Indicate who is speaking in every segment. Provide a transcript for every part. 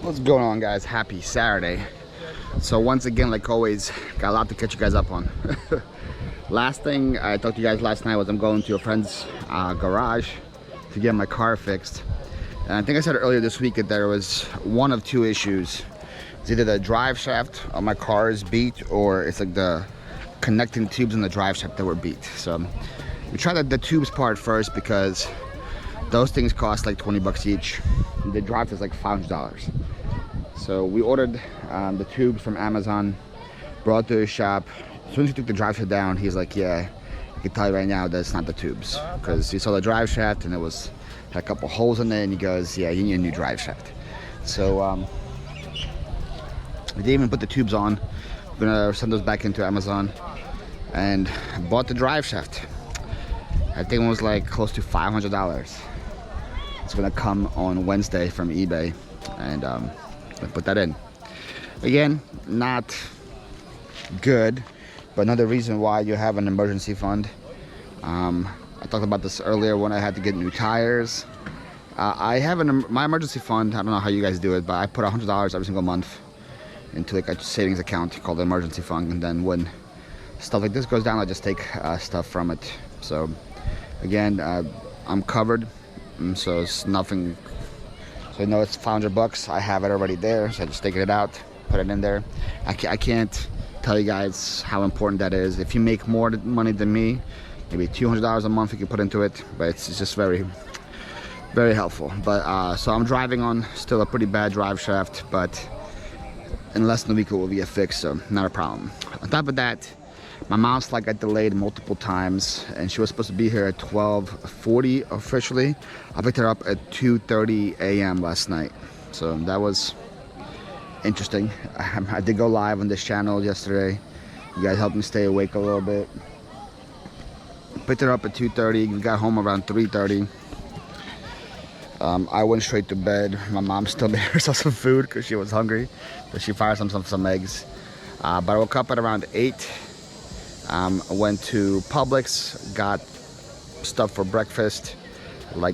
Speaker 1: What's going on, guys? Happy Saturday. So once again, like always, got a lot to catch you guys up on. Last thing I talked to you guys last night was I'm going to a friend's garage to get my car fixed. And I think I said earlier this week that there was one of two issues. It's either the drive shaft of my car is beat, or it's like the connecting tubes in the drive shaft that were beat. So we tried the tubes part first because those things cost like 20 bucks each. The drive is like $500. So we ordered the tubes from Amazon, brought it to his shop. As soon as he took the drive shaft down, he's like, yeah, I can tell you right now that's not the tubes. Because he saw the drive shaft and it had a couple holes in it, and he goes, yeah, you need a new drive shaft. So we didn't even put the tubes on. We're gonna send those back into Amazon and bought the drive shaft. I think it was like close to $500. It's gonna come on Wednesday from eBay, and I put that in. Again, not good, but another reason why you have an emergency fund. I talked about this earlier when I had to get new tires. I have my emergency fund. I don't know how you guys do it, but I put $100 every single month into like a savings account called the emergency fund, and then when stuff like this goes down, I just take stuff from it. So again, I'm covered, so it's nothing. So I know it's $500. I have it already there, so I just take it out, put it in there. I can't tell you guys how important that is. If you make more money than me, maybe $200 a month you can put into it, but it's just very, very helpful. But so I'm driving on still a pretty bad drive shaft, but in less than a week it will be a fix, so not a problem. On top of that, my mom's flight got delayed multiple times, and she was supposed to be here at 12:40 officially. I picked her up at 2:30 a.m. last night, so that was interesting. I did go live on this channel yesterday. You guys helped me stay awake a little bit. Picked her up at 2:30. We got home around 3:30. I went straight to bed. My mom still made herself some food because she was hungry, so she fired some eggs. But I woke up at around 8. Went to Publix, got stuff for breakfast,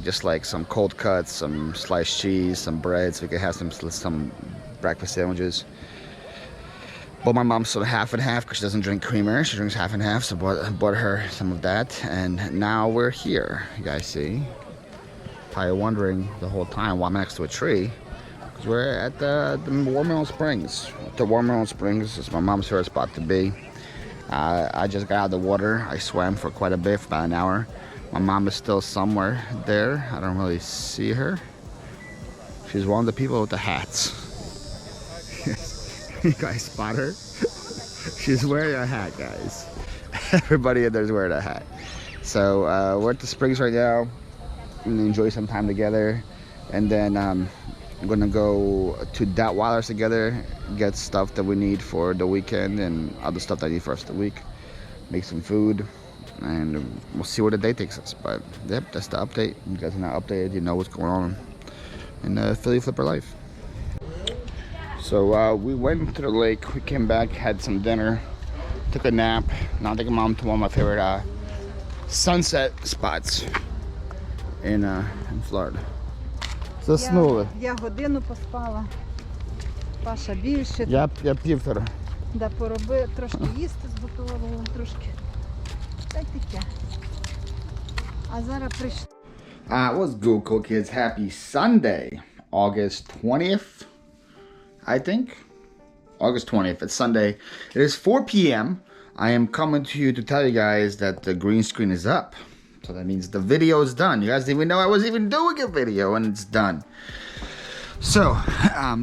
Speaker 1: just like some cold cuts, some sliced cheese, some bread, so we could have some breakfast sandwiches. Bought my mom some half and half because she doesn't drink creamer. She drinks half and half, so bought her some of that. And now we're here. You guys see? Probably wondering the whole time why I'm next to a tree. Because we're at the Watermelon Springs. The Watermelon Springs is my mom's favorite spot to be. I just got out of the water. I swam for quite a bit, for about an hour. My mom is still somewhere there. I don't really see her. She's one of the people with the hats. You guys spot her? She's wearing a hat, guys. Everybody in there is wearing a hat. So we're at the springs right now. We're gonna enjoy some time together, and then I'm gonna go to Datweiler's together, get stuff that we need for the weekend and other stuff that I need for the rest of the week, make some food, and we'll see where the day takes us. But yep, that's the update. You guys are not updated, you know what's going on in the Philly Flipper life. So we went to the lake, we came back, had some dinner, took a nap. Now I'm taking mom to one of my favorite sunset spots in Florida. Заснули.
Speaker 2: Я годину поспала. Паша більше.
Speaker 1: Я півтора.
Speaker 2: Да, поробив, трошки їсти зготувала, трошки. Та й таке. А зараз прийшла.
Speaker 1: What's good, cool kids? Happy Sunday, August 20th, I think. August 20th, it's Sunday. It is 4 p.m. I am coming to you to tell you guys that the green screen is up. So that means the video is done. You guys didn't even know I was even doing a video, and it's done. So,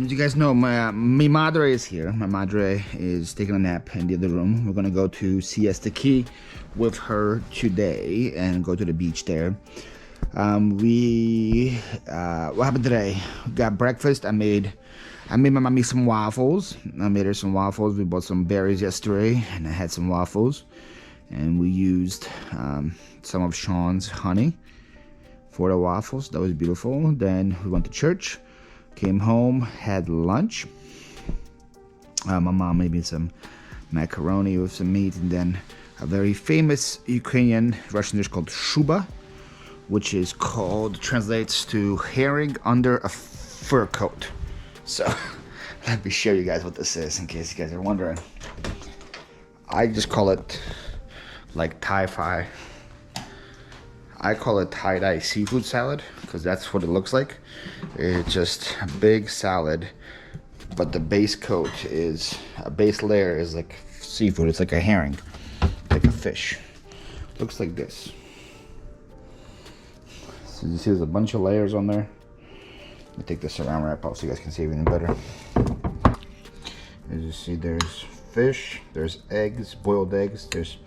Speaker 1: you guys know mi madre is here. My madre is taking a nap in the other room. We're gonna go to Siesta Key with her today and go to the beach there. What happened today? We got breakfast. I made my mommy some waffles. I made her some waffles. We bought some berries yesterday, and I had some waffles. And we used some of Sean's honey for the waffles. That was beautiful. Then we went to church, came home, had lunch. My mom made me some macaroni with some meat, and then a very famous Ukrainian Russian dish called shuba, which translates to herring under a fur coat. So let me show you guys what this is in case you guys are wondering. I just call it like Thai. I call it tie-dye seafood salad because that's what it looks like. It's just a big salad, but the base coat is, a base layer is like seafood. It's like a herring, like a fish. Looks like this. So you see there's a bunch of layers on there. Let me take this around wrap out so you guys can see even better. As you see, there's fish, there's eggs, boiled eggs, there's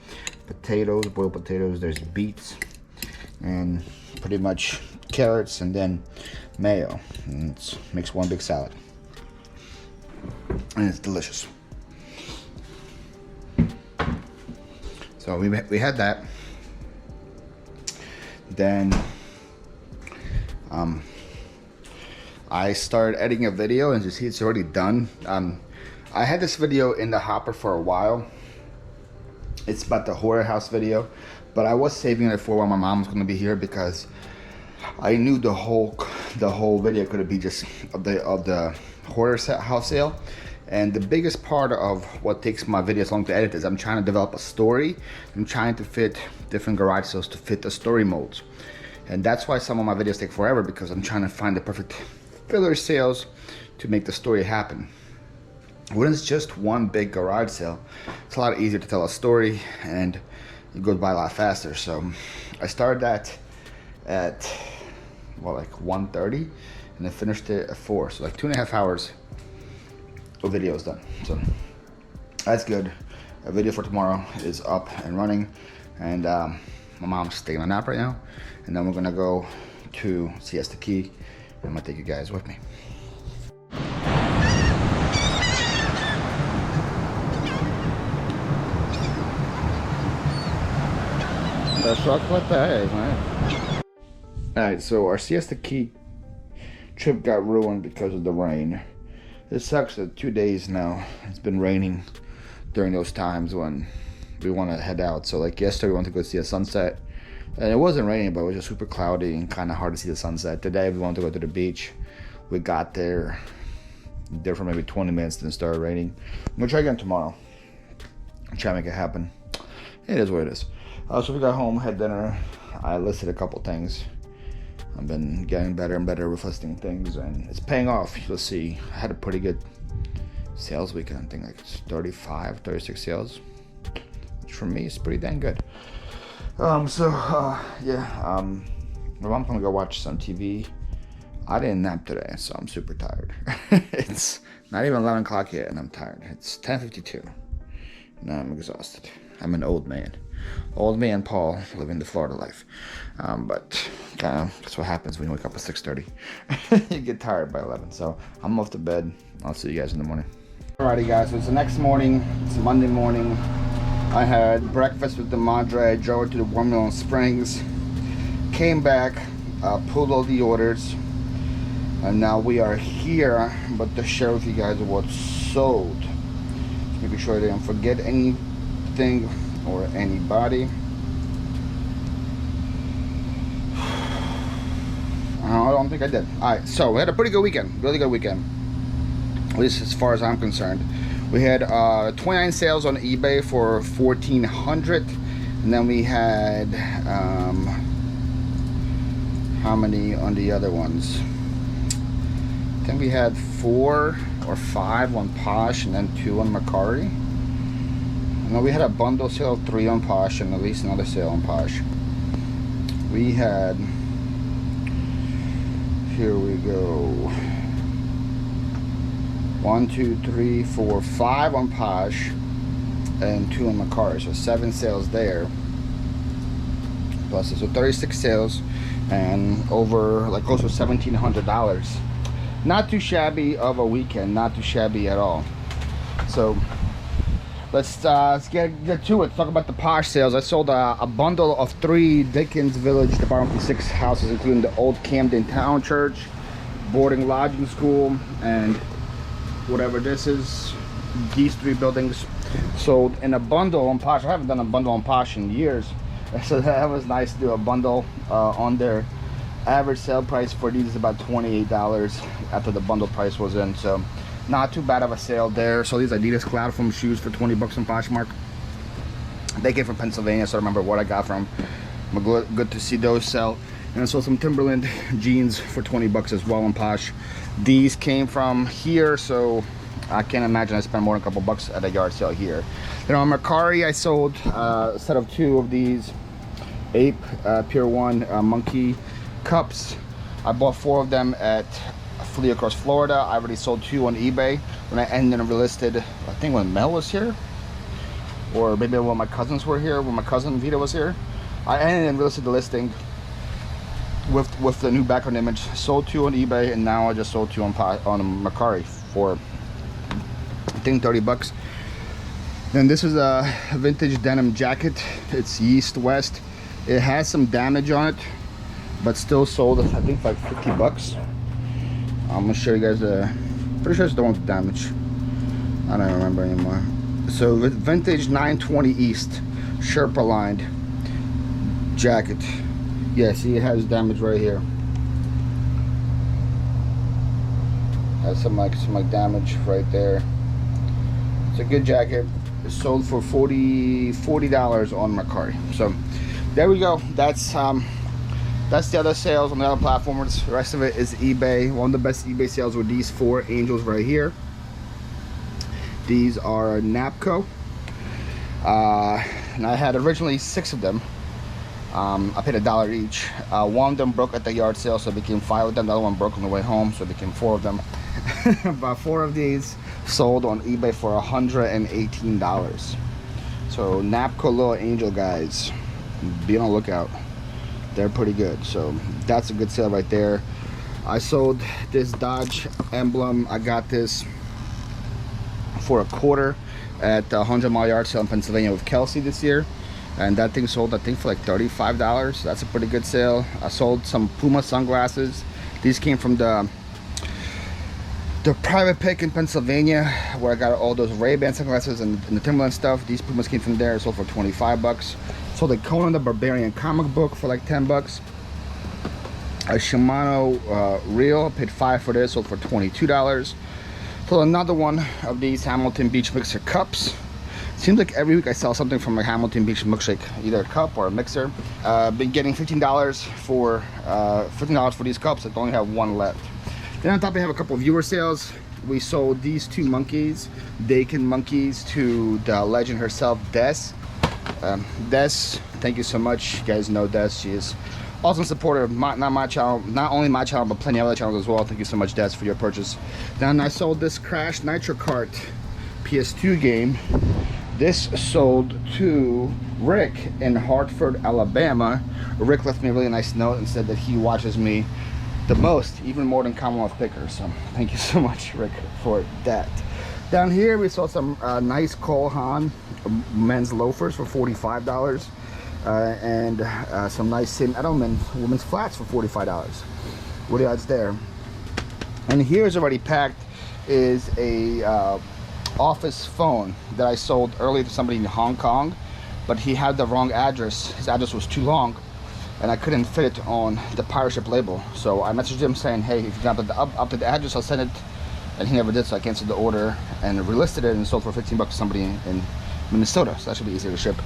Speaker 1: potatoes, boiled potatoes, there's beets, and pretty much carrots, and then mayo, and it makes one big salad, and it's delicious. So we had that. Then I started editing a video, and you see it's already done. I had this video in the hopper for a while. It's about the horror house video, but I was saving it for when my mom was going to be here because I knew the whole video could be just of the horror house sale. And the biggest part of what takes my videos long to edit is I'm trying to develop a story. I'm trying to fit different garage sales to fit the story modes. And that's why some of my videos take forever, because I'm trying to find the perfect filler sales to make the story happen. When it's just one big garage sale, it's a lot easier to tell a story and it goes by a lot faster. So I started that at, well, like 1:30 and I finished it at 4. So like 2.5 hours of videos done. So that's good. A video for tomorrow is up and running, and my mom's taking a nap right now, and then we're gonna go to Siesta Key, and I'm gonna take you guys with me. What the heck, man? Alright, so our Siesta Key trip got ruined because of the rain. It sucks that 2 days now it's been raining during those times when we want to head out. So like yesterday we wanted to go see a sunset, and it wasn't raining, but it was just super cloudy and kind of hard to see the sunset. Today we wanted to go to the beach. We got there for maybe 20 minutes, then it started raining. I'm gonna try again tomorrow. Try to make it happen. It is what it is. So we got home, had dinner. I listed a couple things. I've been getting better and better with listing things, and it's paying off. You'll see. I had a pretty good sales weekend. I think like 35, 36 sales, which for me is pretty dang good. My mom's gonna go watch some TV. I didn't nap today, so I'm super tired. It's not even 11 o'clock yet, and I'm tired. It's 10:52, and I'm exhausted. I'm an old man. Old man Paul living the Florida life. But that's what happens when you wake up at 6:30. You get tired by 11. So I'm off to bed. I'll see you guys in the morning. Alrighty guys, so it's the next morning. It's Monday morning. I had breakfast with the Madre. I drove to the Warm Mill Springs. Came back, pulled all the orders. And now we are here. But to share with you guys what's sold. Just making sure I didn't forget anything or anybody. I don't think I did. Alright, so we had a pretty good weekend. Really good weekend. At least as far as I'm concerned. We had 29 sales on eBay for $1,400. And then we had how many on the other ones? I think we had 4 or 5 on Posh and then 2 on Macari. No, we had a bundle sale of 3 on Posh and at least another sale on Posh. We had, here we go, 1, 2, 3, 4, 5 on Posh and 2 on Macari. So 7 sales there. Plus, so 36 sales and over like close to $1,700. Not too shabby of a weekend, not too shabby at all. So let's get to it. Talk about the Posh sales. I sold a bundle of 3 Dickens Village Department 6 houses, including the old Camden Town Church, boarding lodging school, and whatever this is. These 3 buildings sold in a bundle on Posh. I haven't done a bundle on Posh in years, so that was nice to do a bundle on there. Average sale price for these is about $28 after the bundle price was in, so not too bad of a sale there. So these Adidas Cloud Foam shoes for 20 bucks from Poshmark. They came from Pennsylvania, so I remember what I got from. Good to see those sell. And I saw some Timberland jeans for 20 bucks as well on Posh. These came from here, so I can't imagine I spent more than a couple bucks at a yard sale here. Then on Mercari, I sold a set of 2 of these Ape Pier 1 monkey cups. I bought 4 of them at Flyp across Florida. I already sold 2 on eBay when I ended and relisted, I think when Mel was here, or maybe when my cousins were here, when my cousin Vita was here. I ended and relisted the listing with the new background image. Sold 2 on eBay, and now I just sold 2 on Mercari for I think 30 bucks. Then this is a vintage denim jacket. It's East West. It has some damage on it, but still sold I think for like 50 bucks. I'm gonna show you guys pretty sure it's the one with damage. I don't remember anymore. So vintage 920 East Sherpa lined jacket. Yeah, see, it has damage right here. Has some damage right there. It's a good jacket. It's sold for $40 on Mercari. So there we go. That's the other sales on the other platforms. The rest of it is eBay. One of the best eBay sales were these 4 angels right here. These are Napco. And I had originally 6 of them. I paid $1 each. One of them broke at the yard sale, so it became 5 of them. The other one broke on the way home, so it became 4 of them. About 4 of these sold on eBay for $118. So Napco little angel guys, be on the lookout. They're pretty good. So that's a good sale right there. I sold this Dodge emblem. I got this for $25 at the 100 Mile Yard Sale in Pennsylvania with Kelsey this year, and that thing sold I think for like $35. That's a pretty good sale. I sold some Puma sunglasses. These came from the private pick in Pennsylvania where I got all those Ray-Ban sunglasses and the Timberland stuff. These Pumas came from there, sold for 25 bucks. Sold a Conan the Barbarian comic book for like 10 bucks. A Shimano reel, paid 5 for this, sold for $22. So another one of these Hamilton Beach Mixer cups. Seems like every week I sell something from a Hamilton Beach milkshake, either a cup or a mixer. Been getting $15 for these cups. I only have 1 left. Then on top, I have a couple of viewer sales. We sold these 2 monkeys, Dakin monkeys, to the legend herself, Des. Des, thank you so much. You guys know Des. She is awesome supporter of not only my channel, but plenty of other channels as well. Thank you so much, Des, for your purchase. Then I sold this Crash Nitro Kart PS2 game. This sold to Rick in Hartford, Alabama. Rick left me a really nice note and said that he watches me the most, even more than Commonwealth Picker. So thank you so much, Rick, for that. Down here we saw some nice Cole Haan men's loafers for $45, and some nice St. Edelman women's flats for $45. What are the odds there? And here's already packed is a office phone that I sold earlier to somebody in Hong Kong, but he had the wrong address. His address was too long, and I couldn't fit it on the pirate ship label. So I messaged him saying, hey, if you can up to the address, I'll send it. And he never did, so I canceled the order and relisted it and sold for 15 bucks to somebody in Minnesota. So that should be easier to ship.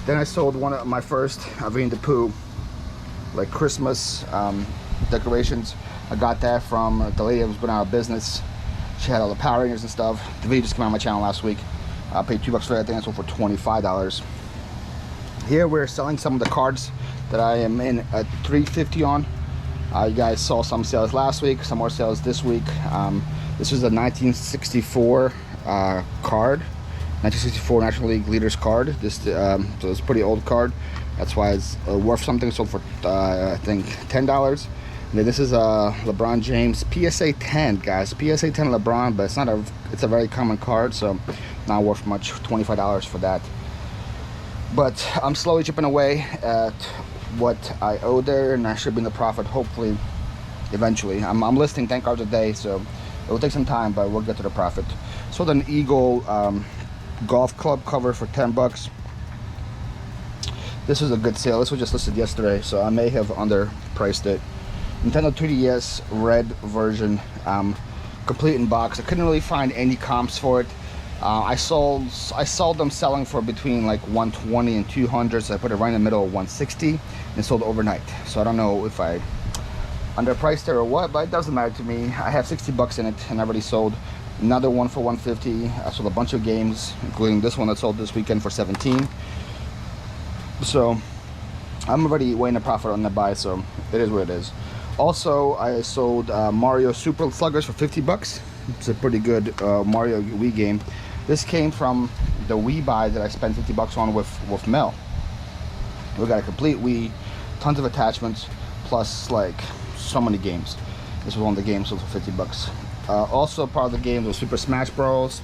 Speaker 1: Then I sold one of my first Winnie the Pooh, like Christmas decorations. I got that from the lady that was going out of business. She had all the Power Rangers and stuff. The video just came out on my channel last week. I paid $2 for that. I think I sold for $25. Here we're selling some of the cards that I am in at $3.50 on. You guys saw some sales last week, some more sales this week. This was a 1964 card, 1964 National League Leaders card. This so it's a pretty old card. That's why it's worth something. Sold for I think $10. And then this is a LeBron James PSA 10, guys. PSA 10 LeBron, but it's a very common card, so not worth much. $25 for that. But I'm slowly chipping away at what I owe there, and I should be in the profit hopefully eventually. I'm listing 10 cards a day, so it will take some time, but we'll get to the profit. Sold an Eagle golf club cover for 10 bucks. This was a good sale. This was just listed yesterday, so I may have underpriced it. Nintendo 3DS red version, complete in box. I couldn't really find any comps for it. I saw them selling for between like 120 and 200, so I put it right in the middle of 160 and sold overnight. So I don't know if I underpriced it or what, but it doesn't matter to me. I have 60 bucks in it, and I already sold another one for 150. I sold a bunch of games, including this one that sold this weekend for 17. So I'm already weighing a profit on that buy, so it is what it is. Also, I sold Mario Super Sluggers for 50 bucks. It's a pretty good Mario Wii game. This came from the Wii buy that I spent 50 bucks on with Mel. We got a complete Wii, tons of attachments, plus like so many games. This was one of the games sold for 50 bucks. Also part of the game was Super Smash Bros.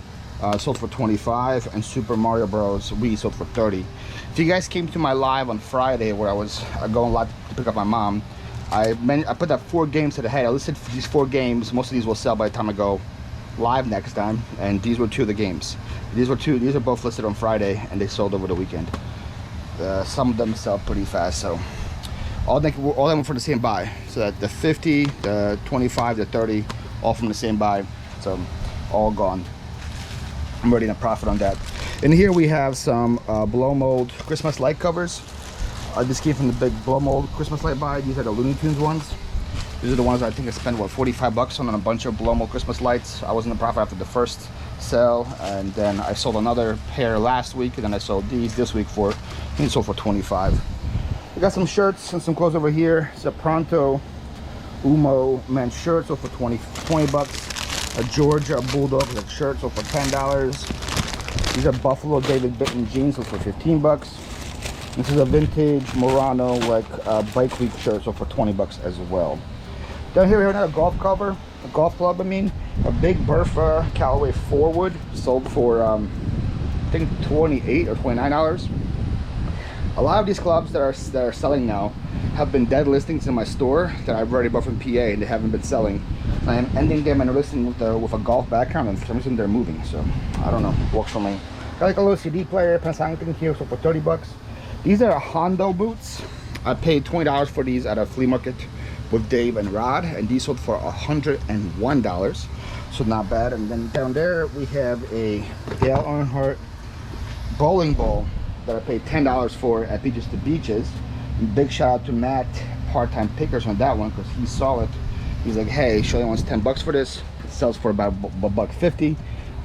Speaker 1: Sold for 25, and Super Mario Bros. Wii sold for 30. If you guys came to my live on Friday where I was going live to pick up my mom, I put that 4 games to the head. I listed these 4 games. Most of these will sell by the time I go live next time, and these were 2 of the games. These are both listed on Friday, and they sold over the weekend. Some of them sell pretty fast, so all of them were for the same buy. So that the 50, the 25, the 30, all from the same buy. So all gone. I'm already in a profit on that. And here we have some blow mold Christmas light covers. This came from the big blow mold Christmas light buy. These are the Looney Tunes ones. These are the ones I think I spent, what, 45 bucks on a bunch of blow mold Christmas lights. I was in the profit after the first sale, and then I sold another pair last week, and then I sold these this week for, I think it sold for 25. I got some shirts and some clothes over here. It's a Pronto Umo men's shirt, sold for 20 bucks. A Georgia Bulldog like shirt, sold for $10. These are Buffalo David Bitton jeans, sold for 15 bucks. This is a vintage Murano like bike week shirt, so for 20 bucks as well. Down here we have another golf club, I mean, a big Bertha Callaway Forward, sold for I think $28 or $29. A lot of these clubs that are selling now have been dead listings in my store that I've already bought from PA, and they haven't been selling. I am ending them and listing with a golf background, and for some reason they're moving, so I don't know, works for me. Got like a little CD player, Panasonic thing here, so for 30 bucks. These are Hondo boots. I paid $20 for these at a flea market with Dave and Rod, and these sold for $101, so not bad. And then down there we have a Dale Earnhardt bowling ball that I paid $10 for at Beaches to Beaches. And big shout out to Matt, part-time pickers, on that one, because he saw it. He's like, hey, Shirley wants 10 bucks for this. It sells for about $1.50.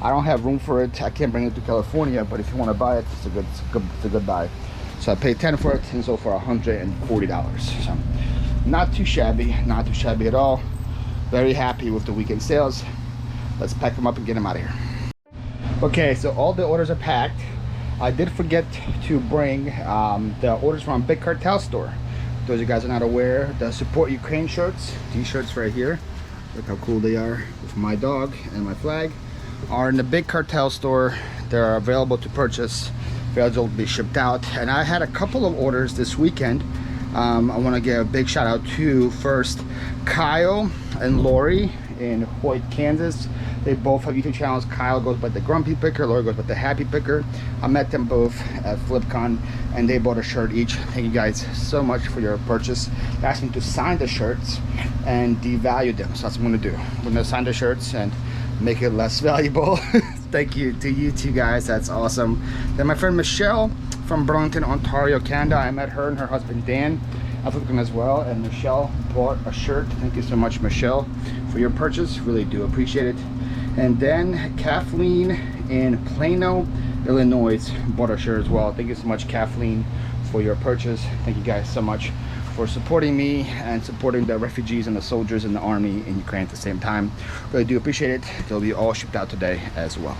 Speaker 1: I don't have room for it. I can't bring it to California, but if you want to buy it, it's a good buy. So I paid 10 for it, and sold for $140. So not too shabby at all. Very happy with the weekend sales. Let's pack them up and get them out of here. Okay, so all the orders are packed. I did forget to bring the orders from Big Cartel store. Those of you guys are not aware, the Support Ukraine shirts, these shirts right here, look how cool they are with my dog and my flag, are in the Big Cartel store. They're available to purchase. They'll be shipped out, and I had a couple of orders this weekend. I want to give a big shout out to first Kyle and Lori in Hoyt, Kansas. They both have YouTube channels. Kyle goes by the Grumpy Picker, Lori goes by the Happy Picker. I met them both at FlipCon, and they bought a shirt each. Thank you guys so much for your purchase. They asked me to sign the shirts and devalue them, so that's what I'm going to do. I'm going to sign the shirts and make it less valuable. Thank you to you two guys, that's awesome. Then my friend Michelle from Burlington, Ontario, Canada. I met her and her husband Dan at FlipCon as well, and Michelle bought a shirt. Thank you so much, Michelle, for your purchase. Really do appreciate it. And then Kathleen in Plano, Illinois bought a shirt as well. Thank you so much, Kathleen, for your purchase. Thank you guys so much for supporting me and supporting the refugees and the soldiers in the army in Ukraine at the same time. Really do appreciate it. They'll be all shipped out today as well.